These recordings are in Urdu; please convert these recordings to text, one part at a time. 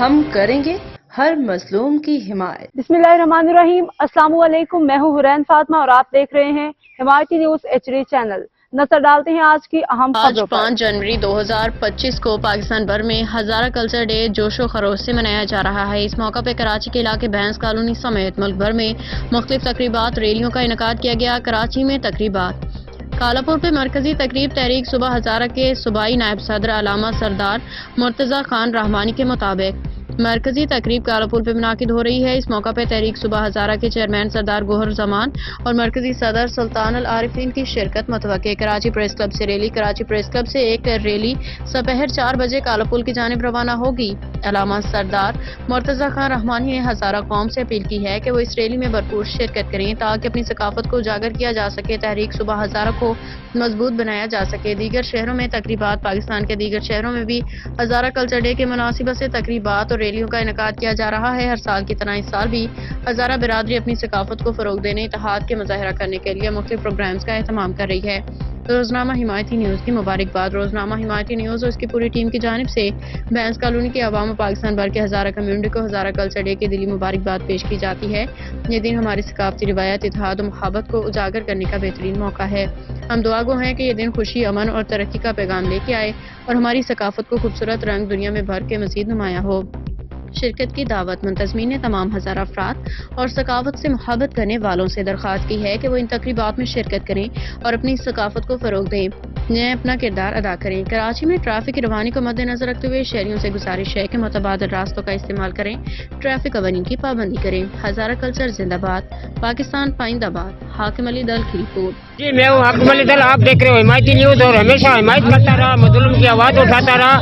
ہم کریں گے ہر مظلوم کی حمایت۔ بسم اللہ الرحمن الرحیم۔ السلام علیکم، میں ہوں حرین فاطمہ اور آپ دیکھ رہے ہیں حمایتی نیوز HD چینل۔ نظر ڈالتے ہیں آج کی اہم خبروں پر۔ 5 جنوری 2025 کو پاکستان بھر میں ہزارہ کلچر ڈے جوش و خروش سے منایا جا رہا ہے۔ اس موقع پہ کراچی کے علاقے بینس کالونی سمیت ملک بھر میں مختلف تقریبات ریلیوں کا انعقاد کیا گیا۔ کراچی میں تقریبات کالاپور پہ مرکزی تقریب تحریک صوبہ ہزارہ کے صوبائی نائب صدر علامہ سردار مرتضی خان رحمانی کے مطابق مرکزی تقریب کالاپور پہ منعقد ہو رہی ہے۔ اس موقع پہ تحریک صوبہ ہزارہ کے چیئرمین سردار گوہر زمان اور مرکزی صدر سلطان العارفین کی شرکت متوقع۔ کراچی پریس کلب سے ریلی کراچی پریس کلب سے ایک ریلی سپہر 4 بجے کالاپور کی جانب روانہ ہوگی۔ علامہ سردار مرتضی خان رحمانی نے ہزارہ قوم سے اپیل کی ہے کہ وہ اس ریلی میں بھرپور شرکت کریں تاکہ اپنی ثقافت کو اجاگر کیا جا سکے، تحریک صوبہ ہزارہ کو مضبوط بنایا جا سکے۔ دیگر شہروں میں تقریبات پاکستان کے دیگر شہروں میں بھی ہزارہ کلچر ڈے کے مناسبت سے تقریبات اور ریلیوں کا انعقاد کیا جا رہا ہے۔ ہر سال کی طرح اس سال بھی ہزارہ برادری اپنی ثقافت کو فروغ دینے، اتحاد کے مظاہرہ کرنے کے لیے مختلف پروگرامز کا اہتمام کر رہی ہے۔ روزنامہ حمایتی نیوز کی مبارکباد۔ روزنامہ حمایتی نیوز اور اس کی پوری ٹیم کی جانب سے بینس کالونی کے عوام و پاکستان بھر کے ہزارہ کمیونٹی کو ہزارہ کلچر ڈے کی دلی مبارکباد پیش کی جاتی ہے۔ یہ دن ہماری ثقافتی روایت، اتحاد و محبت کو اجاگر کرنے کا بہترین موقع ہے۔ ہم دعا گو ہیں کہ یہ دن خوشی، امن اور ترقی کا پیغام لے کے آئے اور ہماری ثقافت کو خوبصورت رنگ دنیا میں بھر کے مزید نمایاں ہو۔ شرکت کی دعوت منتظمین نے تمام ہزارہ افراد اور ثقافت سے محبت کرنے والوں سے درخواست کی ہے کہ وہ ان تقریبات میں شرکت کریں اور اپنی ثقافت کو فروغ دیں، نئے اپنا کردار ادا کریں۔ کراچی میں ٹریفک کی روانی کو مد نظر رکھتے ہوئے شہریوں سے گزارش ہے کہ متبادل راستوں کا استعمال کریں، ٹریفک قوانین کی پابندی کریں۔ ہزارہ کلچر زندہ باد، پاکستان پائندہ باد۔ حاکم علی دل کی رپورٹ۔ جی میں ہوں حاکم علی دل، آپ دیکھ رہے ہو حمایتی نیوز اور ہمیشہ حمایت کرتا رہا، مظلوم کی آواز اٹھاتا رہا۔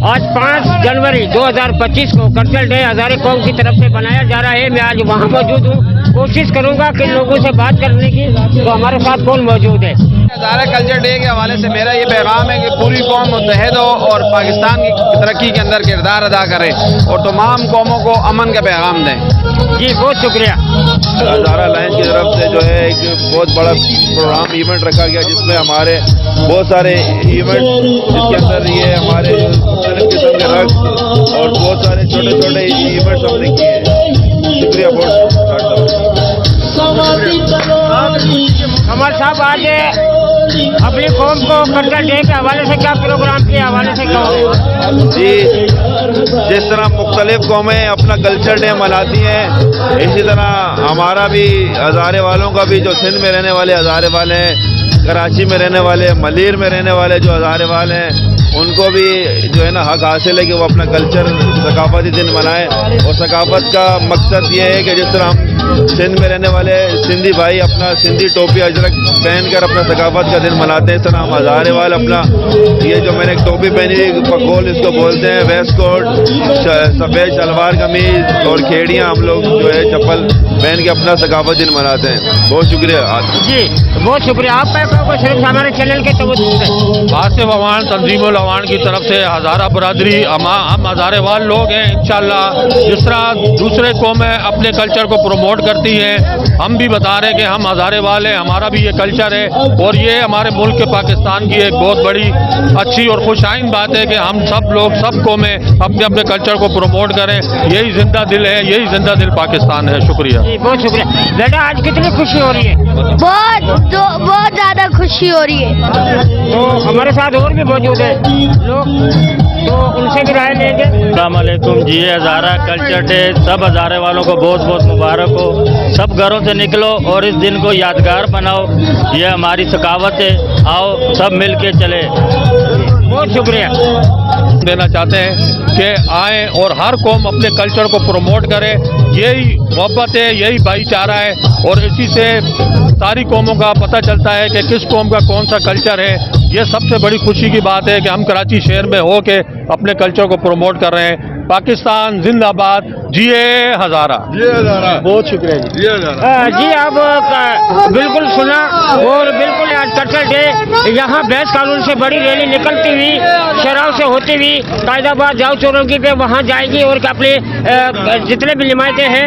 آج 5 جنوری 2025 کو کلچر ڈے ہزارہ قوم کی طرف سے منایا جا رہا ہے۔ میں آج وہاں موجود ہوں، کوشش کروں گا کہ لوگوں سے بات کرنے کی۔ تو ہمارے ساتھ کون موجود ہے؟ ہزارہ کلچر ڈے کے حوالے سے میرا یہ پیغام ہے کہ پوری قوم متحد ہو اور پاکستان کی ترقی کے اندر کردار ادا کرے اور تمام قوموں کو امن کا پیغام دیں۔ جی بہت شکریہ۔ ہزارہ لائن کی طرف سے جو ہے ایک بہت بڑا پروگرام ایونٹ رکھا گیا جس میں ہمارے بہت سارے ایونٹ، جس کے اندر یہ ہمارے مختلف قسم کے رقص اور بہت سارے چھوٹے چھوٹے ایونٹس ہم نے کیے ہیں۔ شکریہ بہت۔ کمال صاحب آج اپنی قوم کو کلچر ڈے کے حوالے سے کیا پروگرام کے حوالے سے کہو؟ جی جس طرح مختلف قومیں اپنا کلچر ڈے مناتی ہیں، اسی طرح ہمارا بھی ہزارے والوں کا بھی، جو سندھ میں رہنے والے ہزارے والے ہیں، کراچی میں رہنے والے، ملیر میں رہنے والے جو ہزارے والے ہیں، ان کو بھی جو ہے نا حق حاصل ہے کہ وہ اپنا کلچر ثقافتی دن منائیں۔ اور ثقافت کا مقصد یہ ہے کہ جس طرح ہم سندھ میں رہنے والے سندھی بھائی اپنا سندھی ٹوپی اجرک پہن کر اپنا ثقافت کا دن مناتے ہیں، اس طرح ہم ہزارے والے اپنا یہ جو میں نے ایک ٹوپی پہنی ہوئی پگول اس کو بولتے ہیں، ویسٹ کوٹ، سفید شلوار قمیض اور کھیڑیاں، ہم لوگ جو ہے چپل پہن کے اپنا ثقافت دن مناتے ہیں۔ بہت شکریہ۔ جی بہت شکریہ۔ آپ کو صرف ہمارے چینل کے توجہ سے آصف عوان تنظیم العوان کی طرف سے ہزارہ برادری، ہم ہزارے وال لوگ ہیں انشاءاللہ۔ جس طرح دوسرے قومیں اپنے کلچر کو پروموٹ کرتی ہیں، ہم بھی بتا رہے ہیں کہ ہم ہزارے وال ہیں، ہمارا بھی یہ کلچر ہے اور یہ ہمارے ملک پاکستان کی ایک بہت بڑی اچھی اور خوش آئند بات ہے کہ ہم سب لوگ، سب قومیں اپنے اپنے کلچر کو پروموٹ کریں۔ یہی زندہ دل ہے، یہی زندہ دل پاکستان ہے۔ شکریہ۔ جی بہت شکریہ۔ بیٹا آج کتنی خوشی ہو رہی ہے؟ بہت زیادہ خوشی ہو رہی ہے۔ تو ہمارے ساتھ اور بھی موجود ہیں لوگ، تو ان سے بھی رائے لیں گے۔ السلام علیکم جی، ہزارہ کلچر ڈے سب ہزارے والوں کو بہت بہت مبارک ہو۔ سب گھروں سے نکلو اور اس دن کو یادگار بناؤ، یہ ہماری ثقافت ہے، آؤ سب مل کے چلے۔ بہت شکریہ۔ دینا چاہتے ہیں کہ آئیں اور ہر قوم اپنے کلچر کو پروموٹ کرے، یہی محبت ہے، یہی بھائی چارہ ہے اور اسی سے ساری قوموں کا پتہ چلتا ہے کہ کس قوم کا کون سا کلچر ہے۔ یہ سب سے بڑی خوشی کی بات ہے کہ ہم کراچی شہر میں ہو کے اپنے کلچر کو پروموٹ کر رہے ہیں۔ پاکستان زندہ باد، جیے ہزارہ۔ بہت شکریہ جی۔ جی آپ بالکل سنا اور بالکل آج کلچر ڈے یہاں بینس کالونی سے بڑی ریلی نکلتی ہوئی شہراں سے ہوتی ہوئی قائد آباد جاؤ چورنگی پہ وہاں جائے گی اور اپنے جتنے بھی نمائندے ہیں